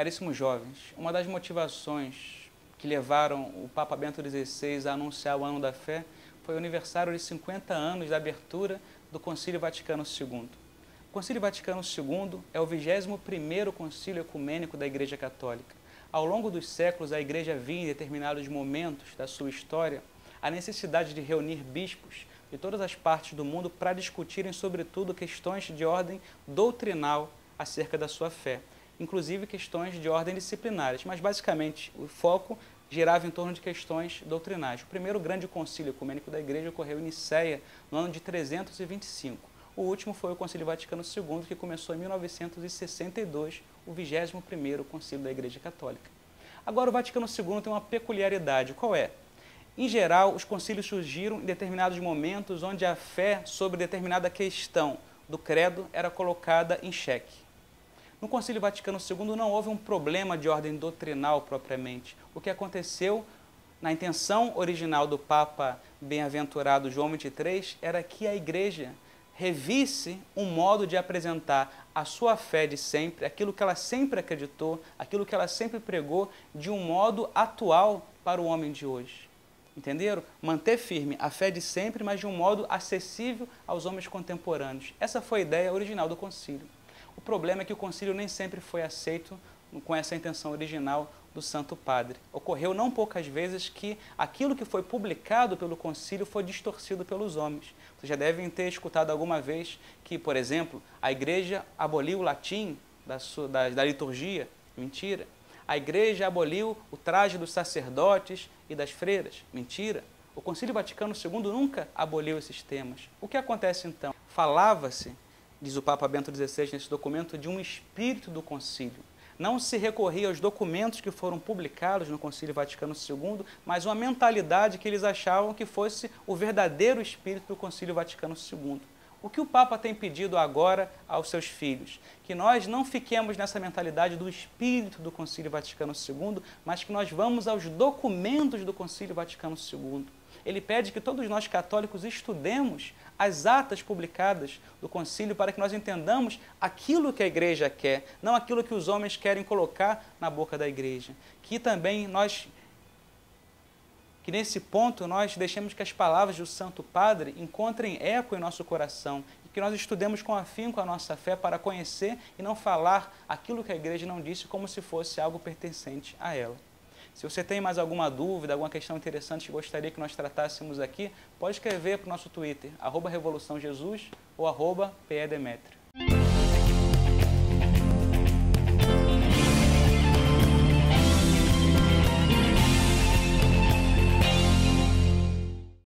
Caríssimos jovens, uma das motivações que levaram o Papa Bento XVI a anunciar o Ano da Fé foi o aniversário de 50 anos da abertura do Concílio Vaticano II. O Concílio Vaticano II é o 21º concílio ecumênico da Igreja Católica. Ao longo dos séculos, a Igreja via em determinados momentos da sua história a necessidade de reunir bispos de todas as partes do mundo para discutirem, sobretudo, questões de ordem doutrinal acerca da sua fé, inclusive questões de ordem disciplinares, mas basicamente o foco girava em torno de questões doutrinais. O primeiro grande concílio ecumênico da Igreja ocorreu em Nicéia no ano de 325. O último foi o Concílio Vaticano II, que começou em 1962, o 21º concílio da Igreja Católica. Agora, o Vaticano II tem uma peculiaridade. Qual é? Em geral, os concílios surgiram em determinados momentos onde a fé sobre determinada questão do credo era colocada em xeque. No Concílio Vaticano II não houve um problema de ordem doutrinal propriamente. O que aconteceu na intenção original do Papa bem-aventurado João XXIII era que a Igreja revisse um modo de apresentar a sua fé de sempre, aquilo que ela sempre acreditou, aquilo que ela sempre pregou, de um modo atual para o homem de hoje. Entenderam? Manter firme a fé de sempre, mas de um modo acessível aos homens contemporâneos. Essa foi a ideia original do concílio. O problema é que o concílio nem sempre foi aceito com essa intenção original do Santo Padre. Ocorreu não poucas vezes que aquilo que foi publicado pelo concílio foi distorcido pelos homens. Vocês já devem ter escutado alguma vez que, por exemplo, a Igreja aboliu o latim da liturgia. Mentira. A Igreja aboliu o traje dos sacerdotes e das freiras. Mentira. O Concílio Vaticano II nunca aboliu esses temas. O que acontece então? Falava-se, diz o Papa Bento XVI nesse documento, de um espírito do concílio. Não se recorria aos documentos que foram publicados no Concílio Vaticano II, mas uma mentalidade que eles achavam que fosse o verdadeiro espírito do Concílio Vaticano II. O que o Papa tem pedido agora aos seus filhos? Que nós não fiquemos nessa mentalidade do espírito do Concílio Vaticano II, mas que nós vamos aos documentos do Concílio Vaticano II. Ele pede que todos nós católicos estudemos as atas publicadas do concílio para que nós entendamos aquilo que a Igreja quer, não aquilo que os homens querem colocar na boca da Igreja. Que nesse ponto nós deixemos que as palavras do Santo Padre encontrem eco em nosso coração e que nós estudemos com afinco a nossa fé para conhecer e não falar aquilo que a Igreja não disse como se fosse algo pertencente a ela. Se você tem mais alguma dúvida, alguma questão interessante que gostaria que nós tratássemos aqui, pode escrever para o nosso Twitter, @RevoluçãoJesus ou @PEDemetrio.